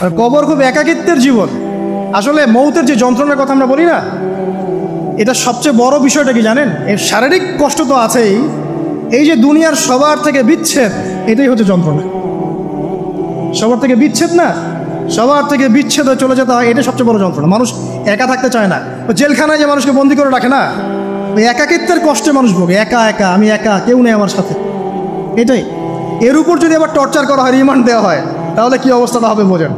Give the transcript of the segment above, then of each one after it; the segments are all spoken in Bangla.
আর কবর খুব একাকিত্বের জীবন। আসলে মৌতের যে যন্ত্রণার কথা আমরা বলি না, এটা সবচেয়ে বড় বিষয়টা কি জানেন? এর শারীরিক কষ্ট তো আছেই, এই যে দুনিয়ার সবার থেকে বিচ্ছেদ, এটাই হচ্ছে যন্ত্রণা। সবার থেকে বিচ্ছেদ না, সবার থেকে বিচ্ছেদ হয়ে চলে যেতে হয়, এটা সবচেয়ে বড় যন্ত্রণা। মানুষ একা থাকতে চায় না। জেলখানায় যে মানুষকে বন্দি করে রাখে না, ওই একাকিত্বের কষ্টে মানুষ ভোগে। একা একা, আমি একা, কেউ নেই আমার সাথে, এটাই। এর উপর যদি আবার টর্চার করা হয়, রিমান্ড দেওয়া হয়, তাহলে কি অবস্থাটা হবে বোঝেন।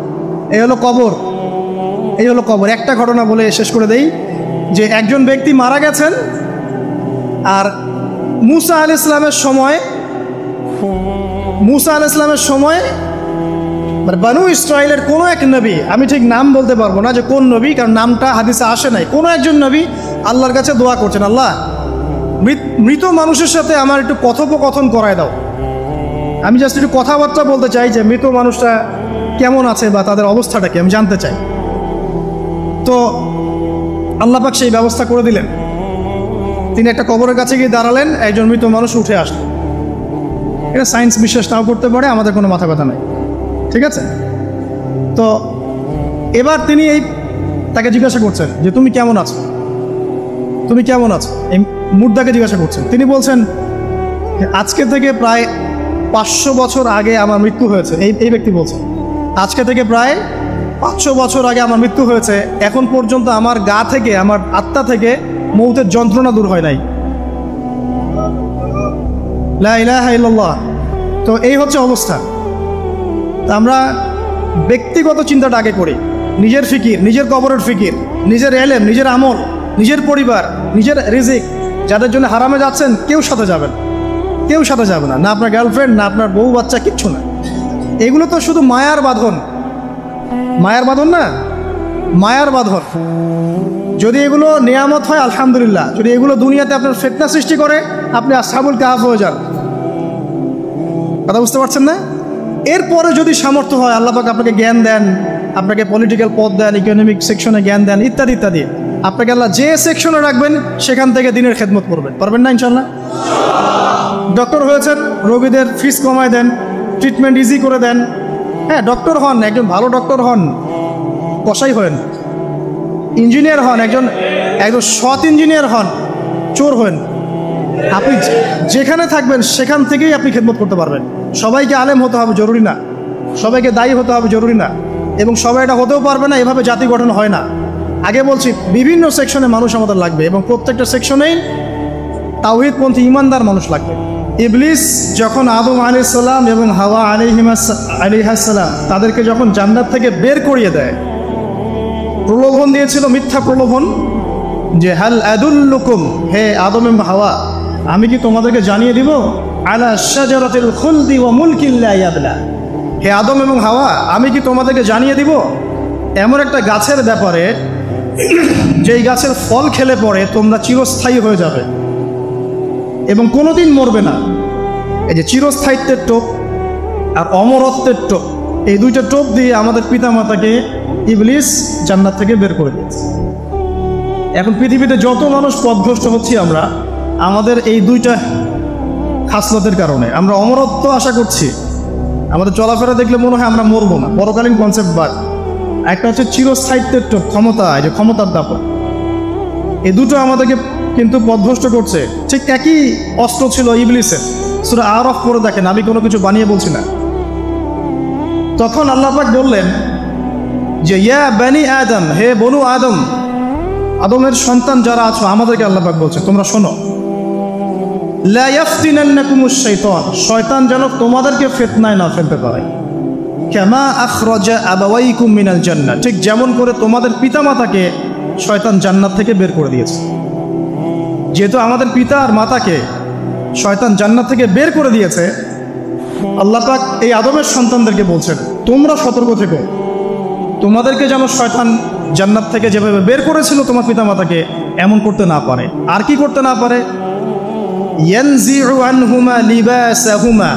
এই হলো কবর, এই হলো কবর। একটা ঘটনা বলে শেষ করে দেই যে একজন ব্যক্তি মারা গেছেন, আর মুসা আলাইহিস সালামের সময় মানে বানু ইসরাইলের কোনো এক নবী, আমি ঠিক নাম বলতে পারবো না যে কোন নবী, কারণ নামটা হাদিসে আসে নাই, কোনো একজন নবী আল্লাহর কাছে দোয়া করছেন, আল্লাহ মৃত মানুষের সাথে আমার একটু কথোপকথন করায় দাও। আমি জাস্ট একটু কথাবার্তা বলতে চাই যে মৃত মানুষটা কেমন আছে বা তাদের অবস্থাটা কি, আমি জানতে চাই। তো আল্লাহ পাক সেই ব্যবস্থা করে দিলেন। তিনি একটা কবরের কাছে গিয়ে দাঁড়ালেন, একজন মৃত মানুষ উঠে আসলেন। এটা সায়েন্স বিশ্বাস নাও করতে পারে, আমাদের কোনো মাথা ব্যথা নাই, ঠিক আছে? তো এবার তিনি তাকে জিজ্ঞাসা করছেন যে তুমি কেমন আছো, তুমি কেমন আছো, এই মুর্দাকে জিজ্ঞাসা করছেন। তিনি বলছেন আজকে থেকে প্রায় 500 বছর আগে আমার মৃত্যু হয়েছে। এই ব্যক্তি বলছেন আজকে থেকে প্রায় 500 বছর আগে আমার মৃত্যু হয়েছে, এখন পর্যন্ত আমার গা থেকে, আমার আত্মা থেকে মৌতের যন্ত্রণা দূর হয় নাই। লা ইলাহা ইল্লাল্লাহ। তো এই হচ্ছে অবস্থা। আমরা ব্যক্তিগত চিন্তাটা আগে করি, নিজের ফিকির, নিজের কবরের ফিকির, নিজের এলেম, নিজের আমল, নিজের পরিবার, নিজের রিজিক। যাদের জন্য হারামে যাচ্ছেন, কেউ সাথে যাবেন, কেউ সাথে যাবে না, না আপনার গার্লফ্রেন্ড, না আপনার বউ বাচ্চা, কিচ্ছু না। এগুলো তো শুধু মায়ার বাঁধন, মায়ার বাঁধন না, মায়ার বাঁধন। যদি এগুলো নিয়ামত হয় আলহামদুলিল্লাহ, যদি এগুলো দুনিয়াতে আপনার ফিতনা সৃষ্টি করে, আপনি আসহাবুল কাহফ হয়ে যান। কথা বুঝতে পারছেন না? এরপরে যদি সামর্থ্য হয়, আল্লাহ পাক আপনাকে জ্ঞান দেন, আপনাকে পলিটিক্যাল পদ দেন, ইকোনমিক সেকশনে জ্ঞান দেন, ইত্যাদি ইত্যাদি, আপনাকে আল্লাহ যে সেকশনে রাখবেন সেখান থেকে দিনের খেদমত করবেন, পারবেন না ইনশাল্লাহ? ডক্টর হয়েছেন, রোগীদের ফিস কমায় দেন, ট্রিটমেন্ট ইজি করে দেন। হ্যাঁ, ডক্টর হন, একজন ভালো ডক্টর হন, কসাই হন। ইঞ্জিনিয়ার হন, একজন সৎ ইঞ্জিনিয়ার হন, চোর হন। আপনি যেখানে থাকবেন সেখান থেকেই আপনি খেদমত করতে পারবেন। সবাইকে আলেম হতে হবে জরুরি না, সবাইকে দায়ী হতে হবে জরুরি না, এবং সবাই এটা হতেও পারবে না। এভাবে জাতি গঠন হয় না। আগে বলছি, বিভিন্ন সেকশনে মানুষ আমাদের লাগবে, এবং প্রত্যেকটা সেকশনেই তাওহীদপন্থী ইমানদার মানুষ লাগবে। ইবলিস যখন আদম আলাইহিস সালাম এবং হাওয়া আলাইহিস সালাম তাদেরকে যখন জান্নাত থেকে বের করিয়ে দেয়, প্রলোভন দিয়েছিল, মিথ্যা প্রলোভন, যে হাল আদুল্লুকুম, হে আদম এবং হাওয়া, আমি কি তোমাদেরকে জানিয়ে দিব, আলা শাজারাতিল খুলদি ওয়া মুলকিন লা ইয়াবলা, হে আদম এবং হাওয়া, আমি কি তোমাদেরকে জানিয়ে দিব এমন একটা গাছের ব্যাপারে, যেই গাছের ফল খেলে পরে তোমরা চিরস্থায়ী হয়ে যাবে এবং কোনোদিন মরবে না। এই যে চিরস্থায়িত্বের টোপ আর অমরত্বের টোপ, এই দুইটা টোপ দিয়ে আমাদের পিতামাতাকে ইবলিস জান্নাত থেকে বের করে দিয়েছে। এখন পৃথিবীতে যত মানুষ পথভ্রষ্ট হচ্ছি আমরা, আমাদের এই দুইটা খাসলতের কারণে। আমরা অমরত্ব আশা করছি, আমাদের চলাফেরা দেখলে মনে হয় আমরা মরবো না, পরকালীন কনসেপ্ট বাদ। একটা হচ্ছে চিরস্থায়িত্বের টোপ, ক্ষমতা, এই যে ক্ষমতার দাপট, এই দুটো আমাদেরকে কিন্তু পথভ্রষ্ট করছে। ঠিক একই অস্ত্র ছিল ইবলিসের। সূরা আরাফ পড়ে দেখেন, আমি কোনো কিছু বানিয়ে বলছি না। তখন আল্লাহ পাক বললেন যে ইয়া বানি আদম, হে বনু আদম, আদমের সন্তান যারা আছো, আমাদেরকে আল্লাহ পাক বলছে তোমরা শোনো, লা ইয়াফতিনান্নাকুমুশ শাইতান, শয়তান যেন তোমাদেরকে ফিতনায় না ফেলতে পারে। কামা আখরাজা আবাওয়াইকুম মিনাল জান্নাহ, ঠিক যেমন করে তোমাদের পিতামাতাকে শয়তান জান্নাত থেকে বের করে দিয়েছে। যেহেতু আমাদের পিতা আর মাতাকে শয়তান জান্নাত থেকে বের করে দিয়েছে, আল্লাহ পাক এই আদমের সন্তানদেরকে বলছেন তোমরা সতর্ক থেকো, তোমাদেরকে যেন শয়তান জান্নাত থেকে যেভাবে বের করেছিল তোমার পিতামাতাকে, এমন করতে না পারে। আর কি করতে না পারে? ইয়ানজিউ আনহুমা লিবাসাহুমা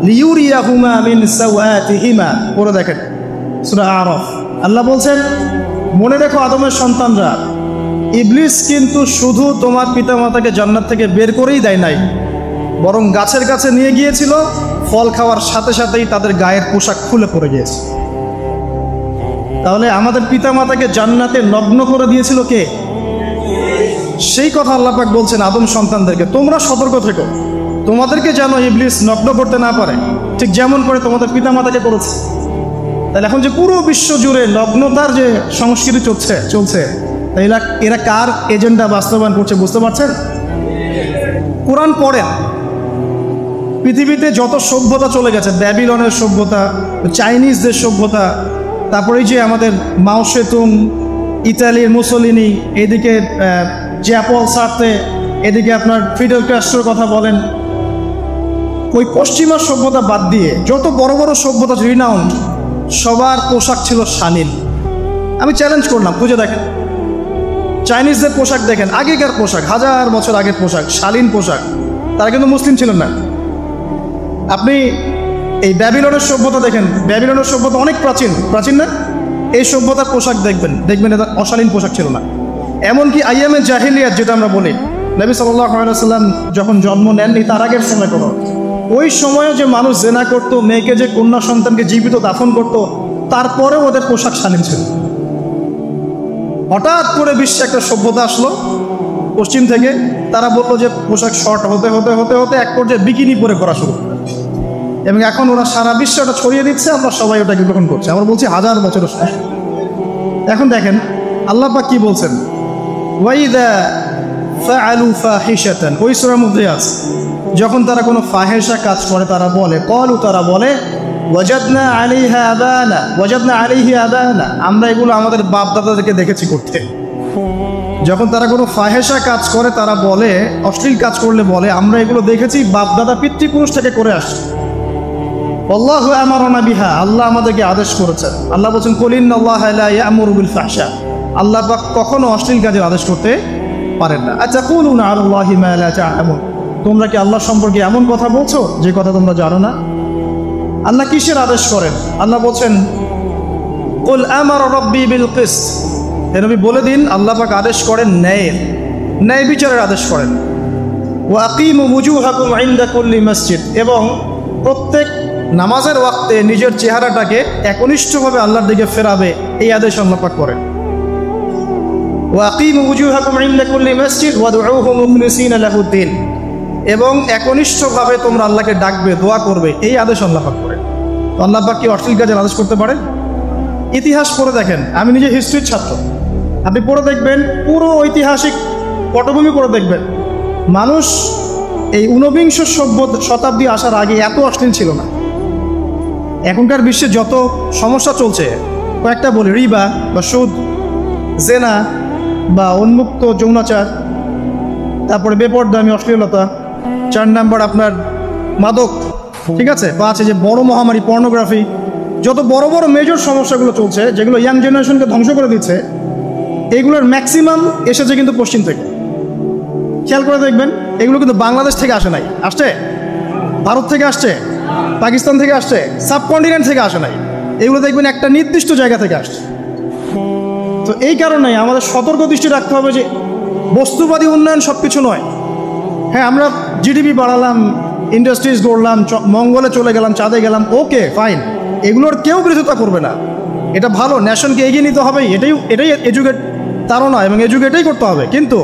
লিউরিয়াহুমা মিন সাওয়াতিহিমা, পড়ে দেখেন সূরা আরাফ। আল্লাহ বলছেন মনে রেখো আদমের সন্তানরা, ইবলিস কিন্তু শুধু তোমার পিতামাতাকে জান্নাত থেকে বের করেই দেয় নাই, বরং গাছের কাছে নিয়ে গিয়েছিল, ফল খাওয়ার সাথে সাথেই তাদের গায়ের পোশাক খুলে পড়ে গিয়েছে। তাহলে আমাদের পিতামাতাকে জান্নাতে নগ্ন করে দিয়েছিল কে? সেই কথা আল্লাহ পাক বলছেন আদম সন্তানদেরকে, তোমরা সতর্ক থেকো, তোমাদেরকে যেন ইবলিস নগ্ন করতে না পারে, ঠিক যেমন করে তোমাদের পিতামাতাকে করেছে। তাহলে এখন যে পুরো বিশ্ব জুড়ে নগ্নতার যে সংস্কৃতি চলছে তাইলে এরা কার এজেন্ডা বাস্তবায়ন করছে বুঝতে পারছেন? কোরআন পড়েন, পৃথিবীতে যত সভ্যতা চলে গেছে, ব্যাবিলনের সভ্যতা, চাইনিজদের সভ্যতা, তারপরে যে আমাদের মাও সেতুং, ইতালির মুসোলিনি, এদিকে জ্যাপল সার্তে, এদিকে আপনার ফিডেল ক্যাস্ট্রোর কথা বলেন, ওই পশ্চিমা সভ্যতা বাদ দিয়ে যত বড় বড় সভ্যতা রিনাউন্ড, সবার পোশাক ছিল শালীন। আমি চ্যালেঞ্জ করলাম, খুঁজে দেখেন চাইনিজদের পোশাক দেখেন, আগেকার পোশাক, 1000 বছর আগের পোশাক, শালীন পোশাক। তারা কিন্তু মুসলিম ছিলেন না। আপনি এই ব্যাবিলনের সভ্যতা দেখেন, ব্যাবিলনের সভ্যতা অনেক প্রাচীন না? এই সভ্যতার পোশাক দেখবেন এটা অশালীন পোশাক ছিল না। এমনকি আইয়ামে জাহিলিয়াত যেটা আমরা বলি, নবী সাল্লাল্লাহু আলাইহি ওয়াসাল্লাম যখন জন্ম নেননি তার আগের সময় কোনো, ওই সময়ে যে মানুষ জেনা করত, মেয়েকে যে কন্যা সন্তানকে জীবিত দাফন করত, তারপরেও ওদের পোশাক শালীন ছিল। হঠাৎ করে বিশ্বে একটা সভ্যতা আসলো পশ্চিম থেকে, তারা বললো যে পোশাক শর্ট হতে হতে হতে হতে এক পর্যায়ে বিকিনি পরে করা শুরু, এবং এখন ওরা সারা বিশ্বে ওটা ছড়িয়ে দিচ্ছে, আমরা সবাই ওটাকে গ্রহণ করছি। আমরা বলছি 1000 বছরের সময়। এখন দেখেন আল্লাহ পাক কি বলছেন, ওয়াইদা ফাআলু ফাহিশাতান, ওই সূরার মধ্যে আছে, যখন তারা কোনো ফাহেসা কাজ করে তারা বলে, ক্বালু, তারা বলে, ওয়াজাদনা আলাইহা আবানা, ওয়াজাদনা আলাইহি আবানা, আমরা এগুলো আমাদের বাপ দাদাদেরকে দেখেছি করতে। যখন তারা কোনো ফাহেসা কাজ করে তারা বলে, অশ্লীল কাজ করলে বলে, আমরা এগুলো দেখেছি বাপ দাদা পিতৃপুরুষ থেকে করে আসছি। আল্লাহু আমারানা বিহা, আল্লাহ আমাদেরকে আদেশ করেছেন। আল্লাহ বলছেন, কুল ইন্নাল্লাহা লা ইয়া'মুরু বিল ফাহশা, আল্লাহ পাক কখনো অশ্লীল কাজের আদেশ করতে পারেন না। আতাকুলুনা আলাল্লাহি মা লা তা'লামুন, তোমরা কি আল্লাহ সম্পর্কে এমন কথা বলছো যে কথা তোমরা জানো না? আল্লাহ কিসের আদেশ করেন? আল্লাহ বলছেন, কুল আমারা রাব্বি বিল কিসত, হে নবী বলে দিন আল্লাহ পাক আদেশ করেন ন্যায় বিচারের আদেশ করেন। ওয়া আকিমু ওয়ুজুহাকুম ইনদা কুল্লি মসজিদ, এবং প্রত্যেক নামাজের ওয়াক্তে নিজের চেহারাটাকে একনিষ্ঠভাবে আল্লাহর দিকে ফেরাবে, এই আদেশ আল্লাহ পাক করেন। ওয়া আকিমু ওয়ুজুহাকুম ইনদা কুল্লি মসজিদ ওয়াদউহু মুখলিসিনা লাহুদ্দিন, এবং একনিষ্ঠভাবে তোমরা আল্লাহকে ডাকবে, দোয়া করবে, এই আদেশ আল্লাহ পাক করেন। তো আল্লাহ পাক কি অশ্লীল কাজের আদেশ করতে পারেন? ইতিহাস পড়ে দেখেন, আমি নিজে হিস্ট্রির ছাত্র, আপনি পড়ে দেখবেন, পুরো ঐতিহাসিক পটভূমি পড়ে দেখবেন, মানুষ এই ঊনবিংশ শতাব্দী আসার আগে এত অশ্লীল ছিল না। এখনকার বিশ্বে যত সমস্যা চলছে, কয়েকটা বলি, রিবা বা সুদ, জেনা বা উন্মুক্ত যৌনাচার, তারপরে বেপরদামি অশ্লীলতা, 4 নাম্বার আপনার মাদক, ঠিক আছে, 5 যে বড় মহামারী পর্নোগ্রাফি, যত বড় বড় মেজর সমস্যাগুলো চলছে যেগুলো ইয়াং জেনারেশনকে ধ্বংস করে দিচ্ছে, এগুলোর ম্যাক্সিমাম এসেছে কিন্তু পশ্চিম থেকে। খেয়াল করে দেখবেন, এগুলো কিন্তু বাংলাদেশ থেকে আসে নাই, আসছে ভারত থেকে আসছে, পাকিস্তান থেকে আসছে, সাবকন্টিনেন্ট থেকে আসে নাই, এগুলো দেখবেন একটা নির্দিষ্ট জায়গা থেকে আসছে। তো এই কারণে আমাদের সতর্ক দৃষ্টি রাখতে হবে যে বস্তুবাদী উন্নয়ন সব কিছু নয়। হ্যাঁ, আমরা জিডিপি বাড়ালাম, ইন্ডাস্ট্রিজ গড়লাম, মঙ্গলে চলে গেলাম, চাঁদে গেলাম, ওকে ফাইন, এগুলোর কেউ বিরোধিতা করবে না, এটা ভালো, ন্যাশনকে এগিয়ে নিতে হবে, এটাই এডুকেট তারা এবং এডুকেটেই করতে হবে, কিন্তু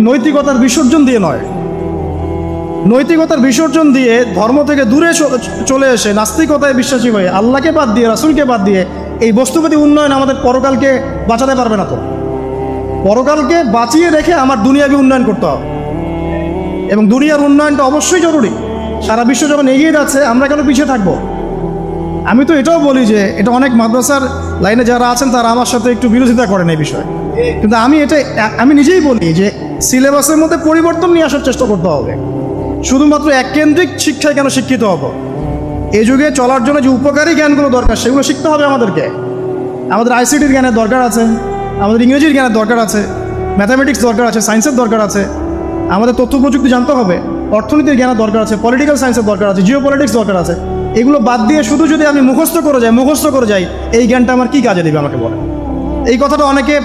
নৈতিকতার বিসর্জন দিয়ে নয়। নৈতিকতার বিসর্জন দিয়ে ধর্ম থেকে দূরে চলে এসে নাস্তিকতায় বিশ্বাসী হয়ে আল্লাহকে বাদ দিয়ে, রাসূলকে বাদ দিয়ে এই বস্তুবাদী উন্নয়ন আমাদের পরকালকে বাঁচাতে পারবে না। তো পরকালকে বাঁচিয়ে রেখে আমার দুনিয়াবি উন্নয়ন করতে হবে, এবং দুনিয়ার উন্নয়নটা অবশ্যই জরুরি। সারা বিশ্ব যখন এগিয়ে যাচ্ছে, আমরা কেন পিছিয়ে থাকবো? আমি তো এটাও বলি যে এটা অনেক মাদ্রাসার লাইনে যারা আছেন তারা আমার সাথে একটু বিরোধিতা করেন এই বিষয়ে, কিন্তু আমি নিজেই বলি যে সিলেবাসের মধ্যে পরিবর্তন নিয়ে আসার চেষ্টা করতে হবে। শুধুমাত্র এককেন্দ্রিক শিক্ষায় কেন শিক্ষিত হব? এই যুগে চলার জন্য যে উপকারী জ্ঞানগুলো দরকার সেগুলো শিখতে হবে আমাদেরকে। আমাদের আইসিটির জ্ঞানের দরকার আছে, আমাদের ইংরেজির জ্ঞানের দরকার আছে, ম্যাথামেটিক্স দরকার আছে, সায়েন্সের দরকার আছে, আমাদের তথ্য প্রযুক্তি জানতে হবে, অর্থনীতির জ্ঞানের দরকার আছে, পলিটিক্যাল সায়েন্সের দরকার আছে, জিও পলিটিক্স দরকার আছে। এগুলো বাদ দিয়ে শুধু যদি আমি মুখস্থ করে যাই, এই জ্ঞানটা আমার কী কাজে দেবে আমাকে বলে? এই কথাটা অনেকে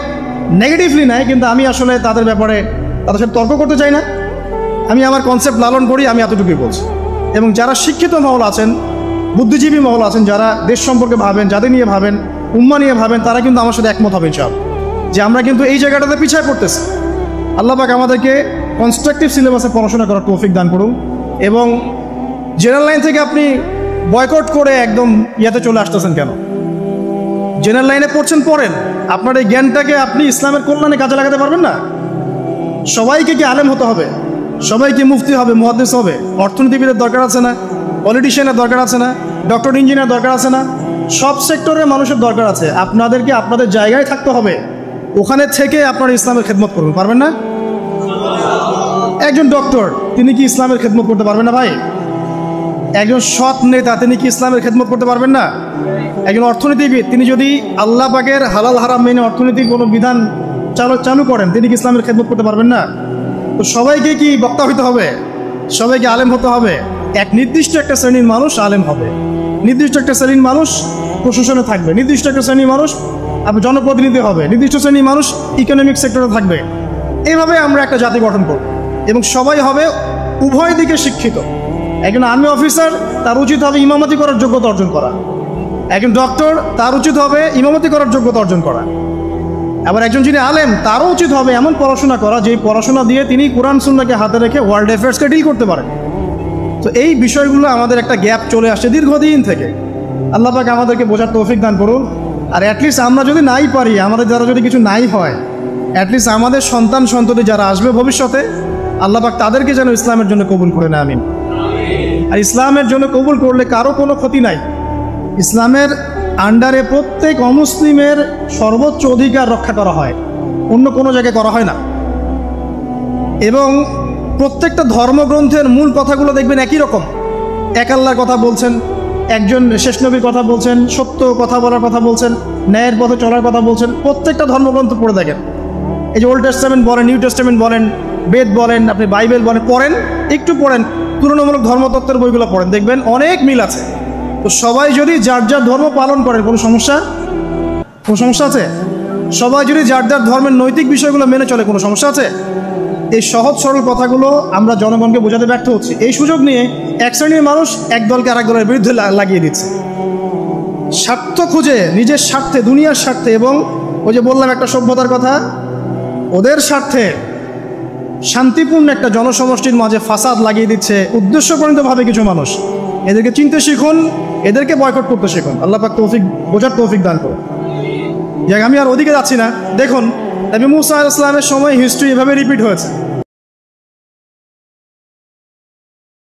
নেগেটিভলি নেয়, কিন্তু আমি আসলে তাদের ব্যাপারে তাদের সাথে তর্ক করতে চাই না। আমি আমার কনসেপ্ট লালন করি, আমি এতটুকুই বলছি। এবং যারা শিক্ষিত মহল আছেন, বুদ্ধিজীবী মহল আছেন, যারা দেশ সম্পর্কে ভাবেন, যাদের নিয়ে ভাবেন, উম্মাহ নিয়ে ভাবেন, তারা কিন্তু আমার সাথে একমত হবে ইনশাআল্লাহ যে আমরা কিন্তু এই জায়গাটাতে পিছিয়ে পড়তেছি। আল্লাহ পাক আমাদেরকে কনস্ট্রাকটিভ সিলেবাসে পড়াশোনা করার তৌফিক দান করুন, এবং জেনারেল লাইন থেকে আপনি বয়কট করে একদম ইয়াতে চলে আসতেছেন কেন? জেনারেল লাইনে পড়ছেন, পড়েন, আপনার এই জ্ঞানটাকে আপনি ইসলামের কল্যাণে কাজে লাগাতে পারবেন না? সবাইকে কি আলেম হতে হবে? সবাইকে মুফতি হবে, মুহাদ্দিস হবে? অর্থনীতিবিদের দরকার আছে না? পলিটিশিয়ানের দরকার আছে না? ডক্টর ইঞ্জিনিয়ার দরকার আছে না? সব সেক্টরের মানুষের দরকার আছে। আপনাদেরকে আপনাদের জায়গায় থাকতে হবে, ওখানে থেকে আপনারা ইসলামের খেদমত করবেন, পারবেন না? একজন ডক্টর, তিনি কি ইসলামের খেদমত করতে পারবেন না ভাই? একজন সৎ নেতা, তিনি কি ইসলামের খেদমত করতে পারবেন না? একজন অর্থনীতিবিদ, তিনি যদি আল্লাহ পাকের হালাল হারাম মেনে অর্থনীতির কোনো বিধান চালু করেন, তিনি কি ইসলামের খেদমত করতে পারবেন না? তো সবাইকে কি বক্তা হইতে হবে? সবাইকে আলেম হতে হবে? এক নির্দিষ্ট একটা শ্রেণীর মানুষ আলেম হবে, নির্দিষ্ট একটা শ্রেণীর মানুষ প্রশাসনে থাকবে, নির্দিষ্ট একটা শ্রেণীর মানুষ জনপ্রতিনিধি হবে, নির্দিষ্ট শ্রেণীর মানুষ ইকোনমিক সেক্টরে থাকবে। এইভাবে আমরা একটা জাতি গঠন করব, এবং সবাই হবে উভয় দিকে শিক্ষিত। একজন আর্মি অফিসার, তার উচিত হবে ইমামতি করার যোগ্যতা অর্জন করা। একজন ডক্টর, তার উচিত হবে ইমামতি করার যোগ্যতা অর্জন করা। আবার একজন যিনি আলেম, তারও উচিত হবে এমন পড়াশোনা করা যে পড়াশোনা দিয়ে তিনি কোরআন সুন্নাহকে হাতে রেখে ওয়ার্ল্ড অ্যাফেয়ার্সকে ডিল করতে পারেন। তো এই বিষয়গুলো আমাদের একটা গ্যাপ চলে আসছে দীর্ঘদিন থেকে। আল্লাহ পাক আমাদেরকে বোঝার তৌফিক দান করুন। আর অ্যাটলিস্ট আমরা যদি নাই পারি, আমাদের দ্বারা যদি কিছু নাই হয়, অ্যাটলিস্ট আমাদের সন্তান সন্ততি যারা আসবে ভবিষ্যতে, আল্লাহ পাক তাদেরকে যেন ইসলামের জন্য কবুল করে নেয়, আমিন। আর ইসলামের জন্য কবুল করলে কারো কোনো ক্ষতি নাই। ইসলামের আন্ডারে প্রত্যেক অমুসলিমের সর্বোচ্চ অধিকার রক্ষা করা হয়, অন্য কোনো জায়গায় করা হয় না। এবং প্রত্যেকটা ধর্মগ্রন্থের মূল কথাগুলো দেখবেন একই রকম। এক আল্লাহর কথা বলছেন, একজন শেষ নবীর কথা বলছেন, সত্য কথা বলার কথা বলছেন, ন্যায়ের পথে চলার কথা বলছেন। প্রত্যেকটা ধর্মগ্রন্থ পড়ে দেখেন, এই যে ওল্ড টেস্টামেন্ট বলেন, নিউ টেস্টামেন্ট বলেন, বেদ বলেন, আপনি বাইবেল বলেন, পড়েন, একটু পড়েন, তুলনামূলক ধর্মতত্ত্বের বইগুলো পড়েন, দেখবেন অনেক মিল আছে। তো সবাই যদি যার যার ধর্ম পালন করেন, কোনো সমস্যা আছে? সবাই যদি যার যার ধর্মের নৈতিক বিষয়গুলো মেনে চলে, কোনো সমস্যা আছে? এই সহজ সরল কথাগুলো আমরা জনগণকে বোঝাতে ব্যর্থ হচ্ছি। এই সুযোগ নিয়ে এক শ্রেণীর মানুষ এক দলকে আরেক দলের বিরুদ্ধে লাগিয়ে দিচ্ছে, স্বার্থ খুঁজে, নিজের স্বার্থে, দুনিয়ার স্বার্থে। এবং ওই যে বললাম একটা সভ্যতার কথা, ওদের স্বার্থে শান্তিপূর্ণ একটা জনসমষ্টির মাঝে ফাসাদ লাগিয়ে দিচ্ছে উদ্দেশ্যপ্রণীতভাবে কিছু মানুষ। এদেরকে চিনতে শিখুন, এদেরকে বয়কট করতে শিখুন। আল্লাহ পাক তৌফিক, বোঝার তৌফিক দান করুন। যাক, আমি আর ওদিকে যাচ্ছি না। দেখুন, নবী মুসা আলাইহিস সালামের সময় হিস্ট্রি এভাবে রিপিট হয়েছে।